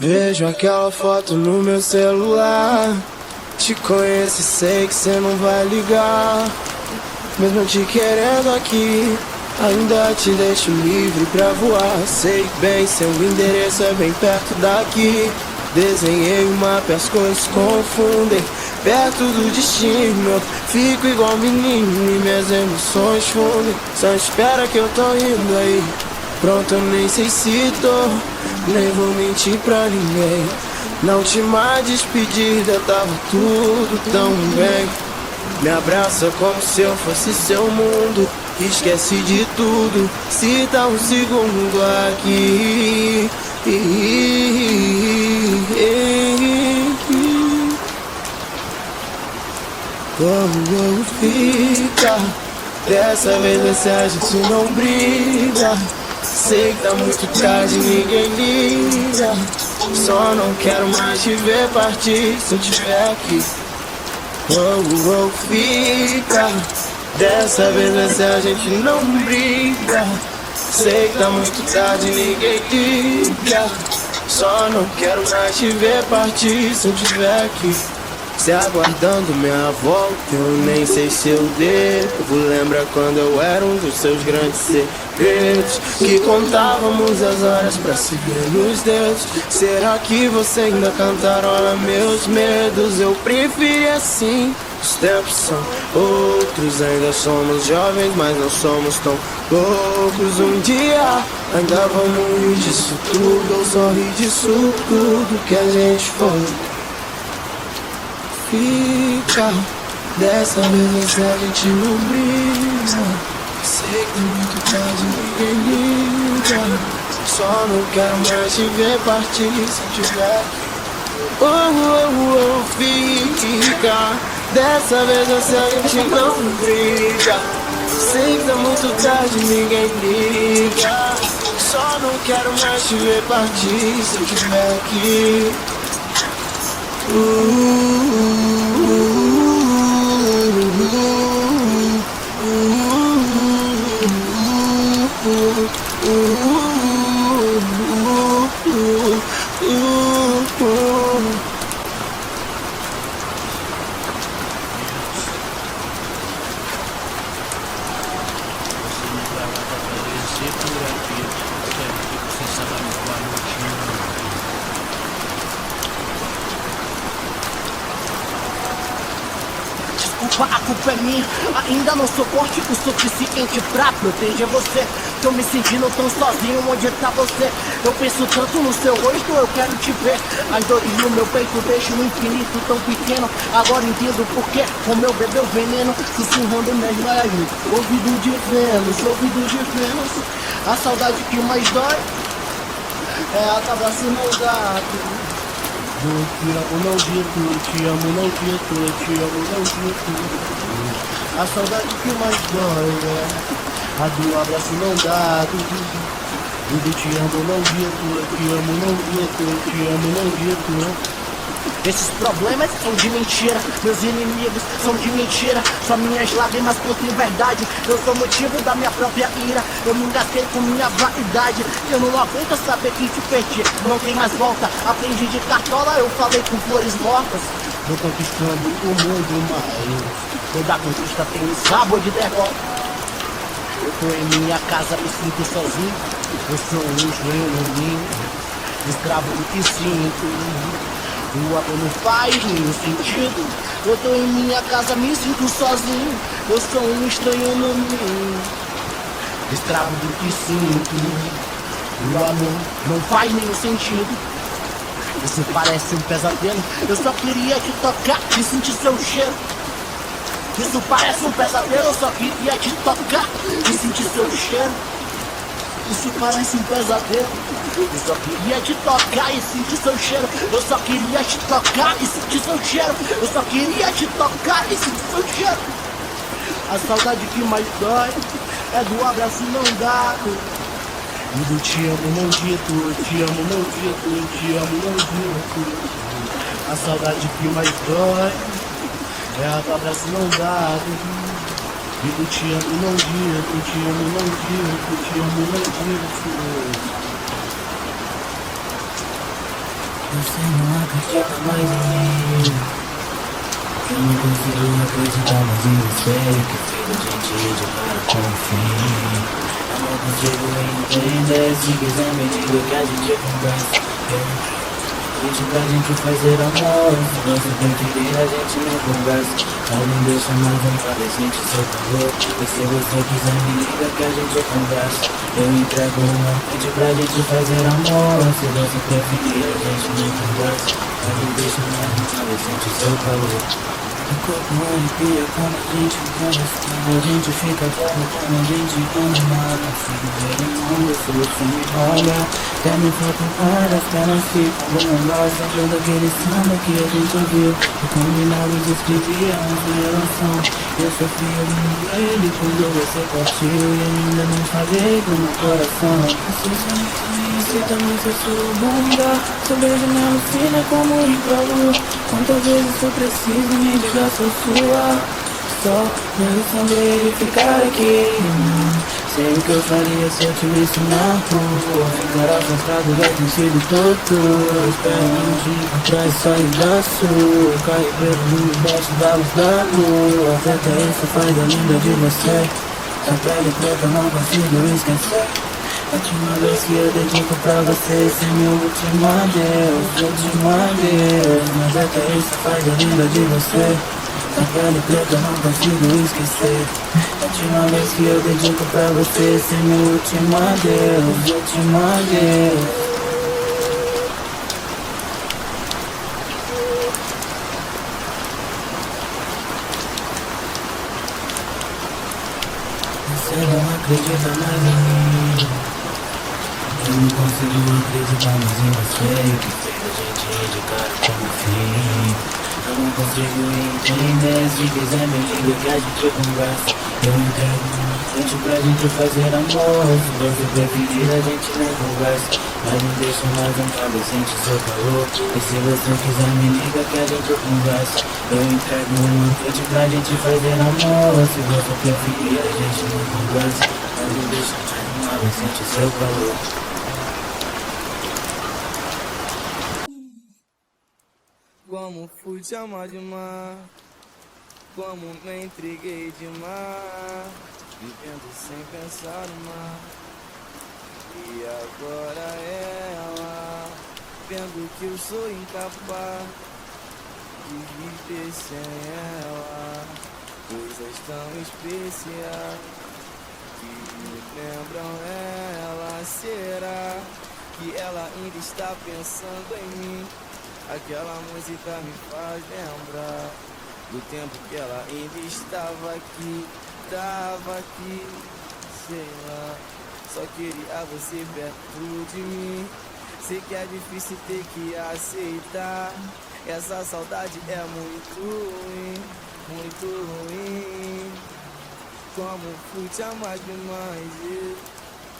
Vejo aquela foto no meu celular. Te conheço e sei que cê não vai ligar. Mesmo te querendo aqui, ainda te deixo livre pra voar. Sei bem, seu endereço é bem perto daqui. Desenhei um mapa e as coisas confundem. Perto do destino, eu fico igual menino e minhas emoções fundem. Só espera que eu tô indo aí. Pronto, eu nem sei se tô, nem vou mentir pra ninguém. Na última despedida tava tudo tão bem. Me abraça como se eu fosse seu mundo. Esquece de tudo, se dá um segundo aqui. Como fica? Dessa vez se a gente não briga. Sei que tá muito tarde, ninguém liga. Só não quero mais te ver partir se eu tiver aqui. Fica. Dessa vez se a gente não briga. Sei que tá muito tarde, ninguém liga. Só não quero mais te ver partir se eu tiver aqui. Se aguardando minha volta, eu nem sei se eu devo. Lembra quando eu era um dos seus grandes segredos, que contávamos as horas pra se ver nos dedos. Será que você ainda cantarola meus medos? Eu preferi assim, os tempos são outros. Ainda somos jovens, mas não somos tão loucos. Um dia ainda vamos rir disso tudo, ou só rir disso tudo que a gente foi. Fica, dessa vez a gente não briga. Sei que muito tarde ninguém liga. Só não quero mais te ver partir se eu tiver. Fica, dessa vez a gente não briga. Sei que tá muito tarde, ninguém liga. Só não quero mais te ver partir se eu tiver aqui. A culpa é minha, ainda não sou forte o suficiente pra proteger você. Tô me sentindo tão sozinho, onde tá você? Eu penso tanto no seu rosto, eu quero te ver. As dores no meu peito deixam o infinito tão pequeno. Agora entendo porquê, o meu bebeu veneno, sussurrando minhas lágrimas. Ouvido de Vênus, a saudade que mais dói é a abraço no gato. Te amo, não dito, te amo, não dito, te amo, não dito. A saudade que mais dói é a do abraço não dado. Te amo, não dito, te amo, não dito, te amo, não dito. Esses problemas são de mentira, meus inimigos são de mentira. Só minhas lágrimas contêm verdade. Eu sou motivo da minha própria ira. Eu me engasguei com minha vaidade. Eu não aguento saber que te perdi, não tem mais volta. Aprendi de cartola, eu falei com flores mortas. Tô conquistando o mundo, mas toda conquista tem um sabor de derrota. Eu tô em minha casa, me sinto sozinho. Eu sou um estranho, escravo do que sinto. O amor não faz nenhum sentido. Eu tô em minha casa, me sinto sozinho. Eu sou um estranho no mundo, escravo do que sinto. O amor não faz nenhum sentido. Isso parece um pesadelo. Eu só queria te tocar e sentir seu cheiro. Isso parece um pesadelo. Eu só queria te tocar e sentir seu cheiro. Isso parece um pesadelo. Eu só queria te tocar e sentir seu cheiro. Eu só queria te tocar e sentir seu cheiro. Eu só queria te tocar e sentir seu cheiro. A saudade que mais dói é do abraço não dado. E do te amo não dito, te amo não dito, te amo não dito. A saudade que mais dói é a do abraço não dado. E do te amo não dito, te amo não dito, te amo não dito. Você não acredita mais em mim. Eu não consigo acreditar mais em você, que fez a gente ir de cara com o fim. Eu não consigo entender, se quiser me diga que a gente conversa. Pra gente fazer amor, se você preferir a gente não conversa. Mas não deixa mais vontade, sente seu calor. E se você quiser me liga que a gente conversa. Eu entrego uma noite pra gente fazer amor. Se você preferir a gente não conversa. Mas não deixa mais vontade, sente seu calor. O corpo arrepia quando a gente conversa. A gente fica bravo quando a gente ama. Consigo ver o mundo se você me olha. Até me faltam ar, as pernas ficam longas. Lembrando aquele samba que a gente ouviu. O combinado descrevia a nossa relação. Eu sofri ouvindo ele quando você partiu. E ainda não falei do meu coração. Você também sou sua bunda. Seu beijo me alucina como ir pra lua. Quantas vezes eu preciso me diga sou sua. Só mesmo saber de ficar aqui. Sei o que eu faria se eu te visse na rua. Ficar afastado já tem sido tortura. Espero um dia atrás sair da sua. Cair preto embaixo da luz da lua. Até isso faz a linda de você. A pele preta não consigo esquecer. A última vez que eu dedico pra você. Esse é meu último adeus, último adeus. Mas até isso faz a linda de você. A pele preta não consigo esquecer. A última vez que eu dedico pra você. Esse é meu último adeus, último adeus. Você não acredita mais em mim. Eu não consigo acreditar mais em você. O que fez a gente ir de cara com o fim. Eu não consigo entender, se quiser me diga que a gente conversa. Eu entrego uma noite pra gente fazer amor. Se você preferir a gente não conversa. Mas não deixa mais vontade, sente seu calor. E se você quiser me liga que a gente conversa. Eu entrego uma noite pra gente fazer amor. Se você preferir a gente não conversa. Mas não deixa mais vontade, sente seu calor. Como fui te amar demais, como me entreguei demais, vivendo sem pensar mais. E agora ela, vendo que eu sou incapaz de viver sem ela. Coisas tão especiais que me lembram ela. Será que ela ainda está pensando em mim? Aquela música me faz lembrar do tempo que ela ainda estava aqui, sei lá. Só queria você perto de mim. Sei que é difícil ter que aceitar. Essa saudade é muito ruim, muito ruim. Como fui te amar demais,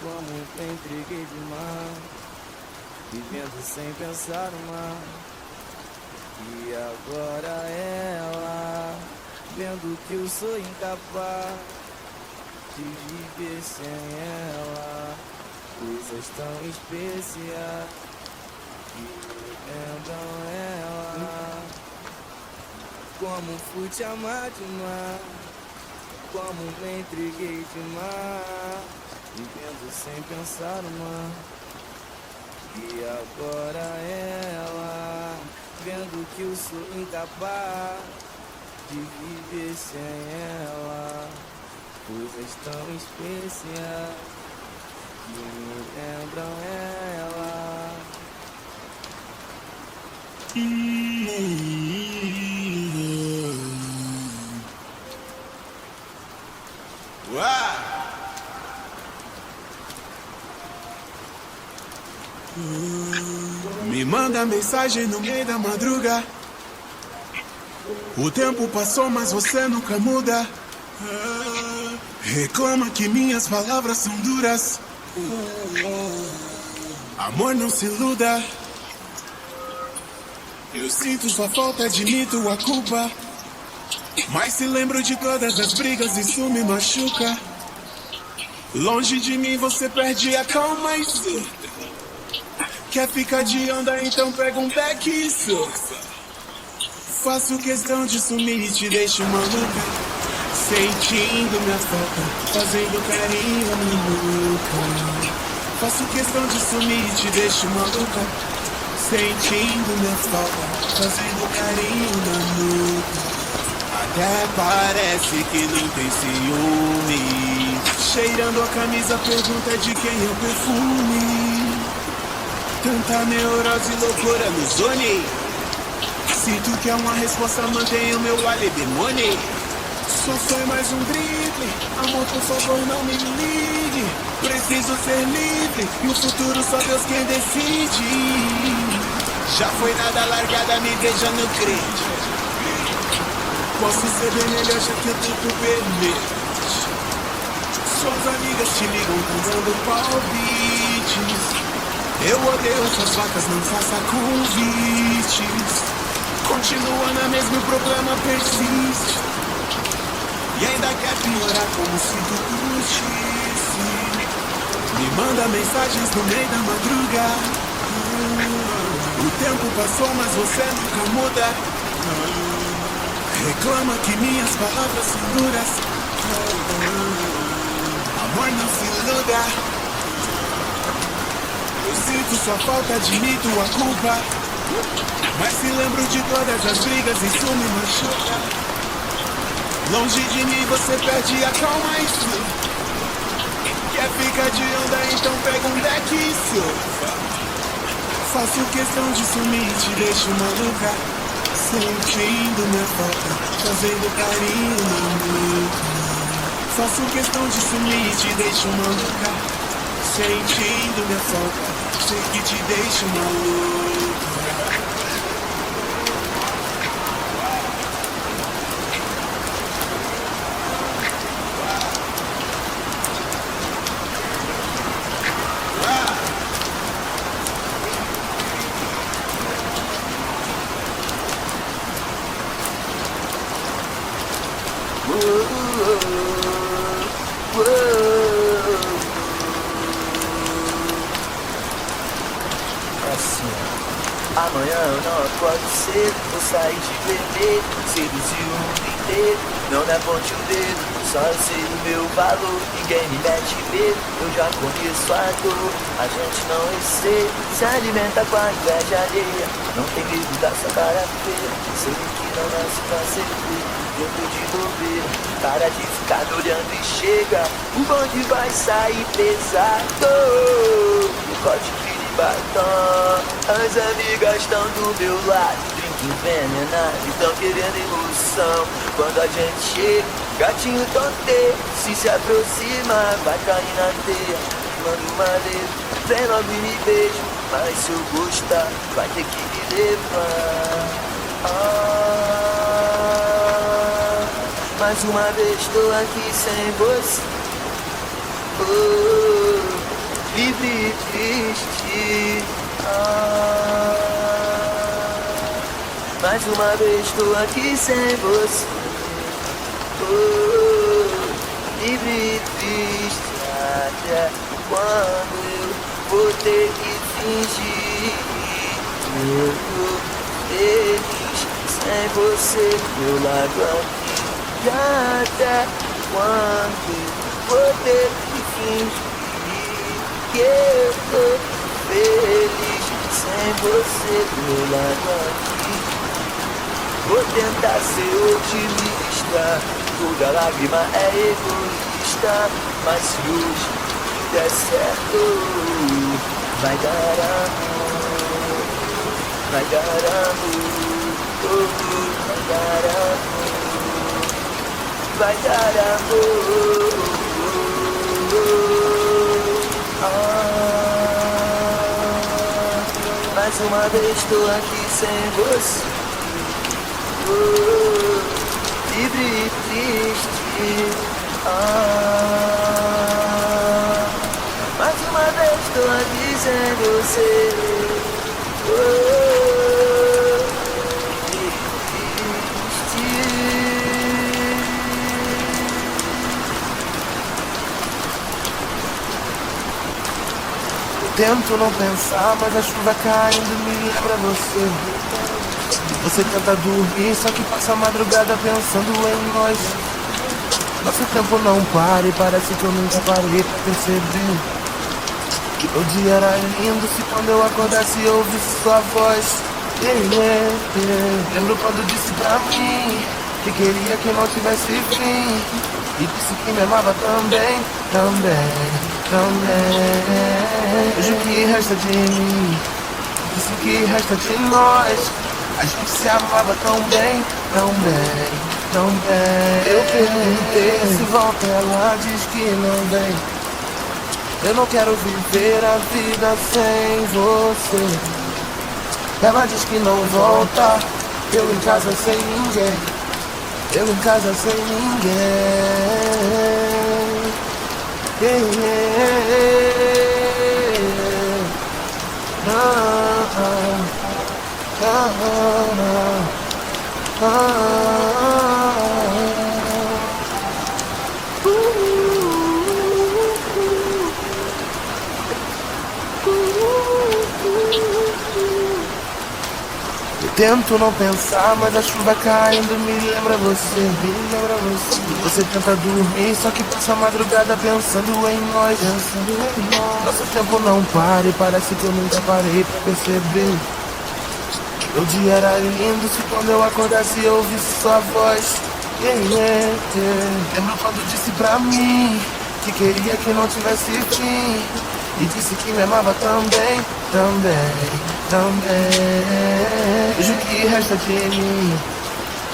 como me entreguei demais, vivendo sem pensar mais. E agora ela, vendo que eu sou incapaz de viver sem ela. Coisas tão especiais que me lembram ela. Como fui te amar demais, como me entreguei demais, vivendo sem pensar mais. E agora ela, vendo que eu sou incapaz de viver sem ela. Coisas tão especiais que me lembram ela. Me manda mensagem no meio da madruga. O tempo passou, mas você nunca muda. Reclama que minhas palavras são duras. Amor, não se iluda. Eu sinto sua falta, admito a culpa. Mas se lembro de todas as brigas, isso me machuca. Longe de mim você perde a calma e surta. Quer ficar de onda, então pega um beck e surfa. Faço questão de sumir e te deixo maluca, sentindo minha falta, fazendo carinho na nuca. Faço questão de sumir e te deixo maluca, sentindo minha falta, fazendo carinho na nuca. Até parece que não tem ciúme, cheirando a camisa, pergunta de quem é o perfume. Tanta neurose e loucura no zone. Se tu quer uma resposta, mantenha o meu alibi money. Só foi mais um drible, amor, por favor não me ligue. Preciso ser livre, e o futuro só Deus quem decide. Já foi nada largada, me veja no grid. Posso ser bem melhor, já que o tempo permite. Suas amigas te ligam, tão dando palpites. Eu odeio suas vacas, não faça convites. Continua na mesma, o problema persiste. E ainda quer piorar como se tu curtisse. Me manda mensagens no meio da madrugada. O tempo passou, mas você nunca muda. Reclama que minhas palavras são duras. Amor, não se iluda. Eu sinto sua falta, admito a culpa, mas se lembro de todas as brigas, isso me machuca. Longe de mim você perde a calma e surfa. Quer ficar de onda, então pega um deck e surfa. Faço questão de sumir e te deixo maluca, sentindo minha falta, fazendo carinho na nuca. Faço questão de sumir e te deixo maluca, sentindo minha falta, sei que te deixo maluca. Amanhã eu não acordo cedo, vou sair de vermelho, seduzir o mundo inteiro, não me aponte o dedo, só eu sei o meu valor, ninguém me mete medo, eu já conheço a dor, a gente não receia, se alimenta com a inveja alheia, não tem medo da sua cara feia, sei que não nasce pra ser feio, eu tô de bobeira, para de ficar me olhando e chega, o bonde vai sair pesado, o corte batom, as amigas estão do meu lado, drink envenenado, estão querendo emoção. Quando a gente chega, gatinho tonteiro, se aproxima, vai cair na teia. Manda uma vez, vem logo e me beijo, mas se eu gostar, vai ter que me levar. Mais uma vez tô aqui sem você. Livre e triste. Mais uma vez tô aqui sem você. Livre e triste. Até quando eu vou ter que fingir? Eu tô feliz sem você do meu lado aqui. E até quando eu vou ter que fingir? Que eu tô feliz sem você do meu lado aqui. Vou tentar ser otimista, toda lágrima é egoísta, mas se hoje der certo, vai dar amor, vai dar amor, vai dar amor, vai dar amor. Mais uma vez tô aqui sem você, livre e triste. Mais uma vez tô aqui sem você, livre e triste. Tento não pensar, mas a chuva caindo me lembra você. Você tenta dormir, só que passa a madrugada pensando em nós. Nosso tempo não para e parece que eu nunca parei pra perceber. O dia era lindo se quando eu acordasse eu ouvisse sua voz. Lembro quando disse pra mim que queria que não tivesse fim. E disse que me amava também, também, também. Hoje o que resta de mim? Disse que resta de nós. A gente se amava tão bem, tão bem, tão bem. Eu perguntei se volta, ela diz que não vem. Eu não quero viver a vida sem você. Ela diz que não volta. Eu em casa sem ninguém. Eu em casa sem ninguém. Tento não pensar, mas a chuva caindo me lembra você, me lembra você. Você tenta dormir, só que passa a madrugada pensando em nós, pensando em nós. Nosso tempo não para e parece que eu nunca parei pra perceber. O dia era lindo se quando eu acordasse eu ouvisse sua voz. Lembro quando disse pra mim que queria que não tivesse fim. E disse que me amava também, também, também. Hoje o que resta de mim?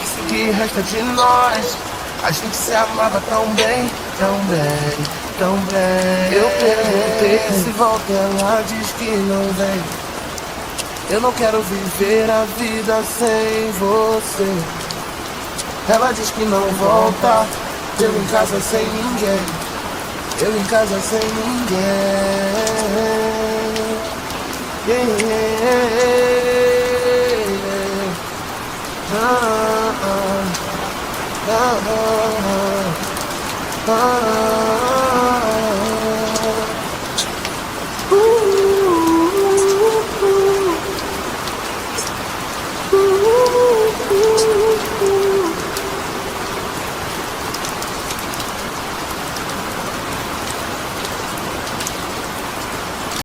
Disse que resta de nós. A gente se amava tão bem, tão bem, tão bem. Eu perguntei se volta, ela diz que não vem. Eu não quero viver a vida sem você. Ela diz que não volta. Eu em casa sem ninguém. Eu em casa sem ninguém. Ah, ah, ah, ah, ah.